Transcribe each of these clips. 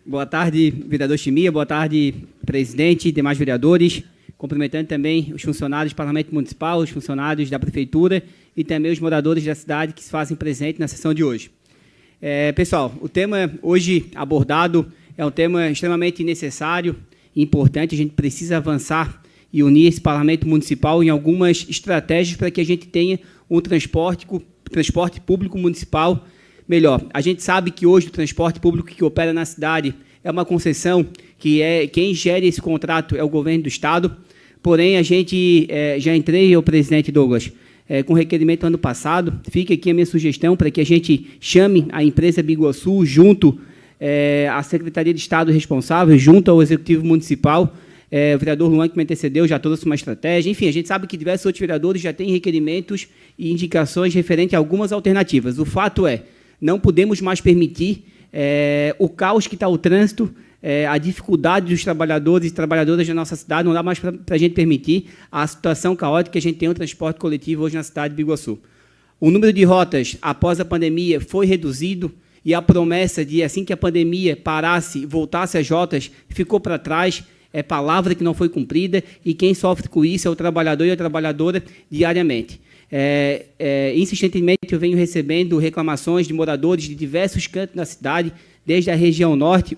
Boa tarde, vereador Chimia, boa tarde, presidente e demais vereadores. Cumprimentando também os funcionários do Parlamento Municipal, os funcionários da Prefeitura e também os moradores da cidade que se fazem presente na sessão de hoje. Pessoal, o tema hoje abordado é um tema extremamente necessário e importante. A gente precisa avançar e unir esse Parlamento Municipal em algumas estratégias para que a gente tenha um transporte público municipal melhor. A gente sabe que hoje o transporte público que opera na cidade é uma concessão, que quem gere esse contrato é o governo do Estado, porém a gente já entrei, o presidente Douglas, com requerimento ano passado. Fica aqui a minha sugestão para que a gente chame a empresa Biguaçu junto à Secretaria de Estado responsável, junto ao Executivo Municipal. O vereador Luan, que me antecedeu, já trouxe uma estratégia. Enfim, a gente sabe que diversos outros vereadores já têm requerimentos e indicações referentes a algumas alternativas. O fato é, não podemos mais permitir o caos que está o trânsito, a dificuldade dos trabalhadores e trabalhadoras da nossa cidade. Não dá mais para a gente permitir a situação caótica que a gente tem no transporte coletivo hoje na cidade de Biguaçu. O número de rotas após a pandemia foi reduzido e a promessa de, assim que a pandemia parasse, voltasse às rotas, ficou para trás. É palavra que não foi cumprida e quem sofre com isso é o trabalhador e a trabalhadora diariamente. Insistentemente eu venho recebendo reclamações de moradores de diversos cantos da cidade, desde a região norte,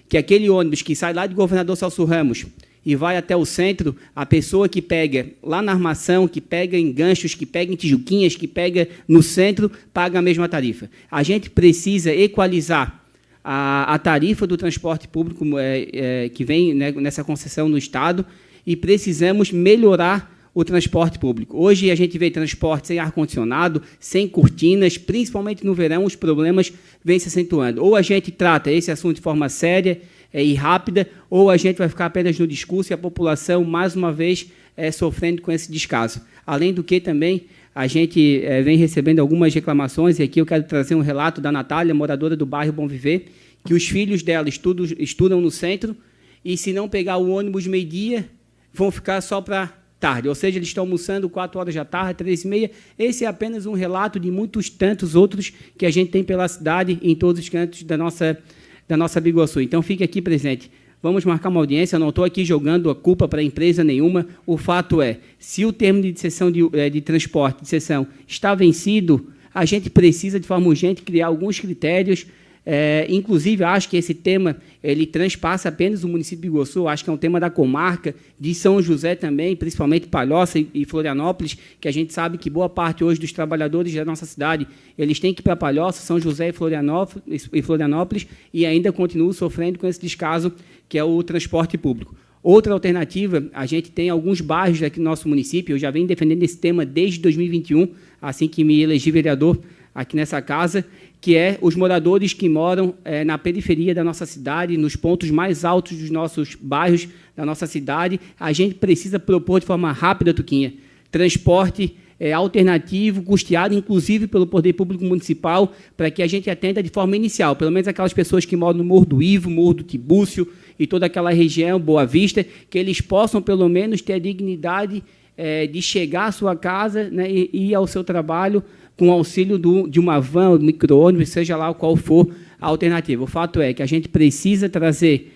que aquele ônibus que sai lá de Governador Celso Ramos e vai até o centro, a pessoa que pega lá na Armação, que pega em Ganchos, que pega em Tijuquinhas, que pega no centro, paga a mesma tarifa. A gente precisa equalizar a tarifa do transporte público que vem, né, nessa concessão no Estado, e precisamos melhorar o transporte público. Hoje a gente vê transporte sem ar-condicionado, sem cortinas, principalmente no verão, os problemas vêm se acentuando. Ou a gente trata esse assunto de forma séria e rápida, ou a gente vai ficar apenas no discurso e a população, mais uma vez, sofrendo com esse descaso. Além do que também, a gente vem recebendo algumas reclamações, e aqui eu quero trazer um relato da Natália, moradora do bairro Bom Viver, que os filhos dela estudam no centro, e se não pegar o ônibus meio-dia, vão ficar só para tarde, ou seja, eles estão almoçando 4 horas da tarde, 3h30. Esse é apenas um relato de muitos tantos outros que a gente tem pela cidade, em todos os cantos da nossa Biguaçu. Então, fique aqui presente. Vamos marcar uma audiência. Eu não estou aqui jogando a culpa para empresa nenhuma. O fato é, se o termo de cessão de transporte, de cessão, está vencido, a gente precisa, de forma urgente, criar alguns critérios. Inclusive, acho que esse tema ele transpassa apenas o município de Biguaçu. Acho que é um tema da comarca, de São José também, principalmente Palhoça e Florianópolis, que a gente sabe que boa parte hoje dos trabalhadores da nossa cidade, eles têm que ir para Palhoça, São José e Florianópolis, e ainda continuam sofrendo com esse descaso, que é o transporte público. Outra alternativa, a gente tem alguns bairros aqui no nosso município, eu já venho defendendo esse tema desde 2021, assim que me elegi vereador aqui nessa casa, que é os moradores que moram na periferia da nossa cidade, nos pontos mais altos dos nossos bairros, da nossa cidade. A gente precisa propor de forma rápida, Tuquinha, transporte alternativo, custeado, inclusive pelo Poder Público Municipal, para que a gente atenda de forma inicial, pelo menos aquelas pessoas que moram no Morro do Ivo, Morro do Tibúcio e toda aquela região, Boa Vista, que eles possam, pelo menos, ter a dignidade de chegar à sua casa, né, e ir ao seu trabalho com o auxílio de uma van, micro-ônibus, seja lá qual for a alternativa. O fato é que a gente precisa trazer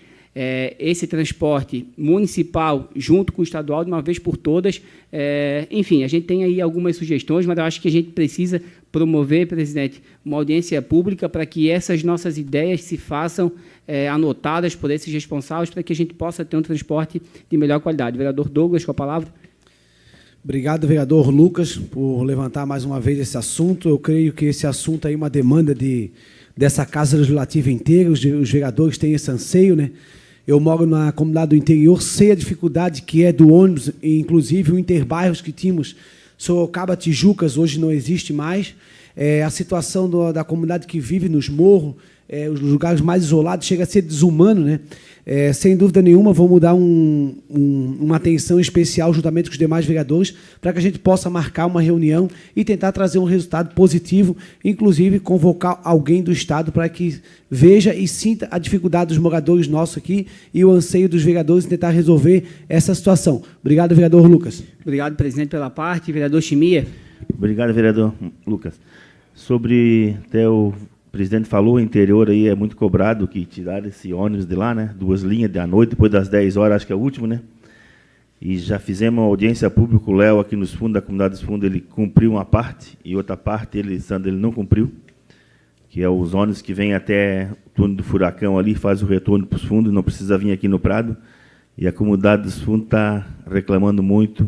esse transporte municipal junto com o estadual de uma vez por todas. Enfim, a gente tem aí algumas sugestões, mas eu acho que a gente precisa promover, presidente, uma audiência pública para que essas nossas ideias se façam anotadas por esses responsáveis, para que a gente possa ter um transporte de melhor qualidade. Vereador Douglas, com a palavra. Obrigado, vereador Lucas, por levantar mais uma vez esse assunto. Eu creio que esse assunto aí é uma demanda dessa Casa Legislativa inteira, os vereadores têm esse anseio, né? Eu moro na comunidade do interior, sei a dificuldade que é do ônibus, e inclusive o interbairros que tínhamos, Sorocaba, Tijucas, hoje não existe mais. A situação da comunidade que vive nos morros, os lugares mais isolados, chega a ser desumano, né? Sem dúvida nenhuma, vamos dar uma atenção especial juntamente com os demais vereadores para que a gente possa marcar uma reunião e tentar trazer um resultado positivo, inclusive convocar alguém do Estado para que veja e sinta a dificuldade dos moradores nossos aqui e o anseio dos vereadores em tentar resolver essa situação. Obrigado, vereador Lucas. Obrigado, presidente, pela parte. Vereador Chimia. Obrigado, vereador Lucas. Sobre até o presidente falou, o interior aí é muito cobrado que tiraram esse ônibus de lá, né? 2 linhas da noite, depois das 10 horas, acho que é o último, né? E já fizemos uma audiência pública, o Léo, aqui nos fundos, da comunidade dos fundos, ele cumpriu uma parte, e outra parte, Sandro, ele não cumpriu, que é os ônibus que vêm até o túnel do Furacão ali, faz o retorno para os fundos, não precisa vir aqui no Prado, e a comunidade dos fundos está reclamando muito,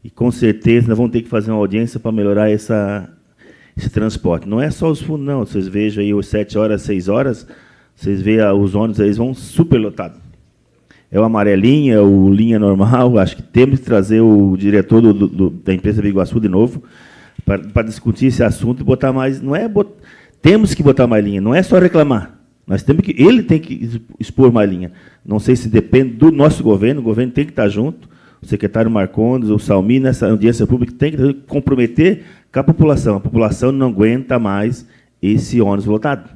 e com certeza nós vamos ter que fazer uma audiência para melhorar esse transporte. Não é só os fundos, não. Vocês vejam aí, às 7 horas, 6 horas, vocês veem os ônibus, eles vão super lotados. É o amarelinho, é o linha normal. Acho que temos que trazer o diretor da empresa Biguaçu de novo para discutir esse assunto e botar mais. Não é temos que botar mais linha, não é só reclamar. Ele tem que expor mais linha. Não sei se depende do nosso governo, o governo tem que estar junto, o secretário Marcondes, o Salmi, nessa audiência pública, tem que comprometer com a população. A população não aguenta mais esse ônibus lotado.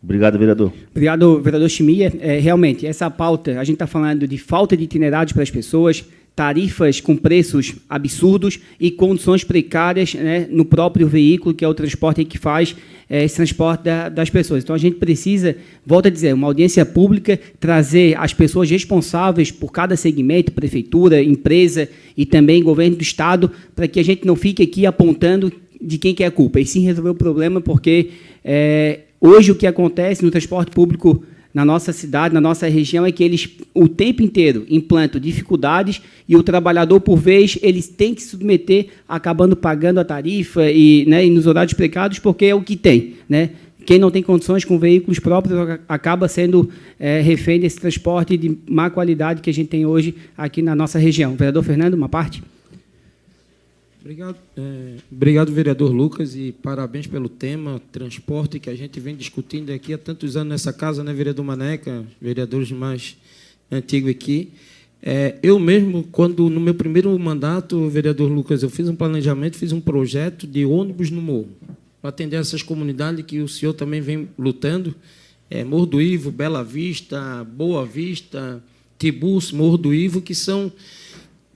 Obrigado, vereador. Obrigado, vereador Chimia. Realmente, essa pauta, a gente está falando de falta de itinerários para as pessoas, tarifas com preços absurdos e condições precárias, né, no próprio veículo, que é o transporte que faz esse transporte das pessoas. Então, a gente precisa, volto a dizer, uma audiência pública, trazer as pessoas responsáveis por cada segmento, prefeitura, empresa e também governo do Estado, para que a gente não fique aqui apontando de quem que é a culpa, e sim resolver o problema, porque hoje o que acontece no transporte público na nossa cidade, na nossa região, é que eles o tempo inteiro implantam dificuldades e o trabalhador, por vez, eles têm que se submeter, acabando pagando a tarifa e nos horários precários, porque é o que tem, né? Quem não tem condições com veículos próprios acaba sendo refém desse transporte de má qualidade que a gente tem hoje aqui na nossa região. Vereador Fernando, uma parte? Obrigado, vereador Lucas, e parabéns pelo tema transporte que a gente vem discutindo aqui há tantos anos nessa casa, né, vereador Maneca, vereadores mais antigos aqui. Eu mesmo, quando no meu primeiro mandato, vereador Lucas, eu fiz um planejamento, fiz um projeto de ônibus no morro, para atender essas comunidades que o senhor também vem lutando, Morro do Ivo, Bela Vista, Boa Vista, Tiburcio, Morro do Ivo, que são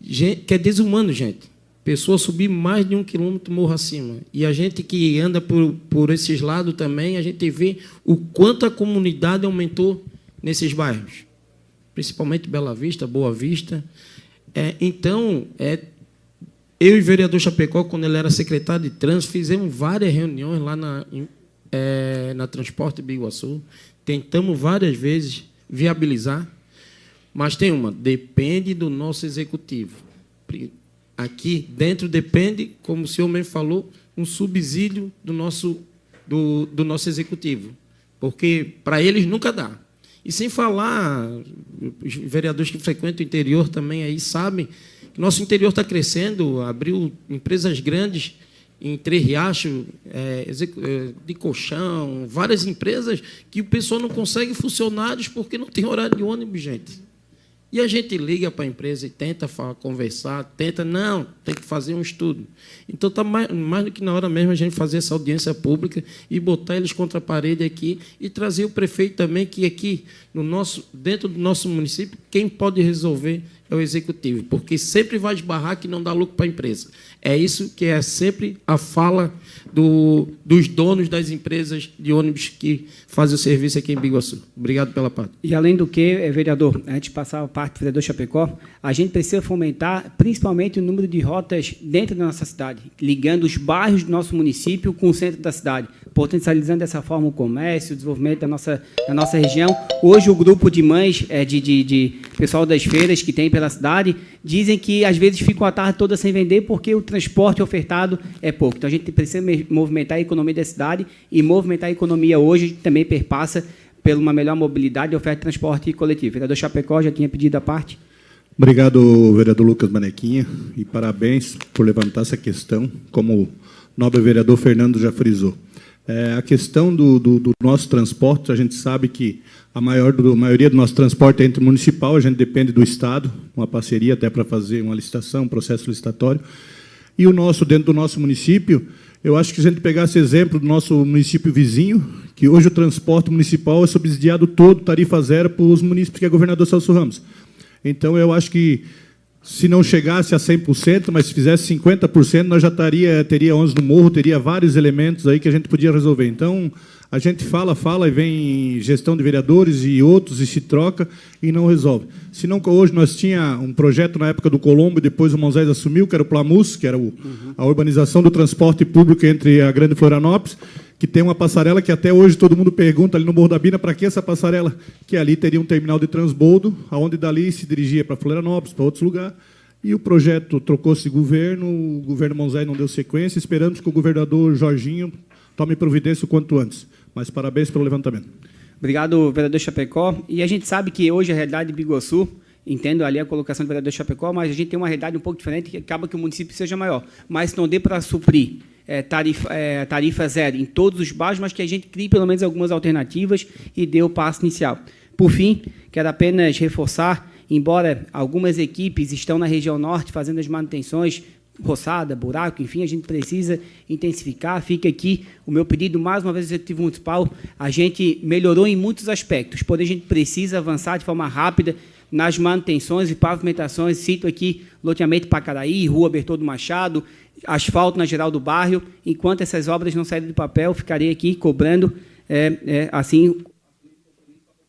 que é desumano, gente. Pessoa subir mais de 1 quilômetro morro acima. E a gente que anda por esses lados também, a gente vê o quanto a comunidade aumentou nesses bairros, principalmente Bela Vista, Boa Vista. Então, eu e o vereador Chapecó, quando ele era secretário de trânsito, fizemos várias reuniões lá na Transporte Biguaçu, tentamos várias vezes viabilizar, mas tem depende do nosso executivo. Aqui dentro depende, como o senhor mesmo falou, um subsídio do nosso executivo, porque para eles nunca dá. E sem falar, os vereadores que frequentam o interior também aí sabem que nosso interior está crescendo, abriu empresas grandes em Três Riachos, de colchão, várias empresas que o pessoal não consegue funcionários porque não tem horário de ônibus, gente. E a gente liga para a empresa e tenta conversar, não, tem que fazer um estudo. Então, está mais do que na hora mesmo a gente fazer essa audiência pública e botar eles contra a parede aqui e trazer o prefeito também, que aqui, dentro do nosso município, quem pode resolver é o executivo, porque sempre vai esbarrar que não dá lucro para a empresa. É isso que é sempre a fala dos donos das empresas de ônibus que fazem o serviço aqui em Biguaçu. Obrigado pela parte. E, além do que, vereador, antes de passar a parte do vereador Chapecó, a gente precisa fomentar principalmente o número de rotas dentro da nossa cidade, ligando os bairros do nosso município com o centro da cidade, potencializando dessa forma o comércio, o desenvolvimento da nossa região. Hoje, o grupo de mães, de pessoal das feiras que tem pela cidade, dizem que, às vezes, ficam a tarde toda sem vender porque o transporte ofertado é pouco. Então, a gente precisa movimentar a economia da cidade, e movimentar a economia hoje também perpassa por uma melhor mobilidade e oferta de transporte coletivo. O vereador Chapecó já tinha pedido a parte. Obrigado, vereador Lucas Manequinha, e parabéns por levantar essa questão, como o nobre vereador Fernando já frisou. A questão do nosso transporte, a gente sabe que a maioria do nosso transporte é intermunicipal, a gente depende do Estado, uma parceria até para fazer uma licitação, um processo licitatório. E dentro do nosso município, eu acho que se a gente pegasse exemplo do nosso município vizinho, que hoje o transporte municipal é subsidiado todo, tarifa zero, para os municípios, que é governador Celso Ramos. Então, eu acho que, se não chegasse a 100%, mas se fizesse 50%, nós já teria ônibus no morro, teria vários elementos aí que a gente podia resolver. Então, A gente fala e vem gestão de vereadores e outros e se troca e não resolve. Se não, hoje nós tinha um projeto na época do Colombo e depois o Moisés assumiu, que era o Plamus, que era a urbanização do transporte público entre a Grande Florianópolis, que tem uma passarela que até hoje todo mundo pergunta ali no Morro da Bina, para que essa passarela? Que ali teria um terminal de transbordo, onde dali se dirigia para Florianópolis, para outros lugares. E o projeto trocou-se de governo, o governo Moisés não deu sequência, esperamos que o governador Jorginho tome providência o quanto antes. Mas parabéns pelo levantamento. Obrigado, vereador Chapecó. E a gente sabe que hoje a realidade de Biguaçu, entendo ali a colocação do vereador Chapecó, mas a gente tem uma realidade um pouco diferente, que acaba que o município seja maior. Mas não dê para suprir tarifa zero em todos os bairros, mas que a gente crie pelo menos algumas alternativas e dê o passo inicial. Por fim, quero apenas reforçar, embora algumas equipes estão na região norte fazendo as manutenções, roçada, buraco, enfim, a gente precisa intensificar. Fica aqui o meu pedido, mais uma vez, ao Executivo Municipal. A gente melhorou em muitos aspectos, porém a gente precisa avançar de forma rápida nas manutenções e pavimentações. Cito aqui loteamento Pacaraí, Rua Bertoldo Machado, asfalto na Geral do Bairro. Enquanto essas obras não saírem do papel, ficarei aqui cobrando, assim,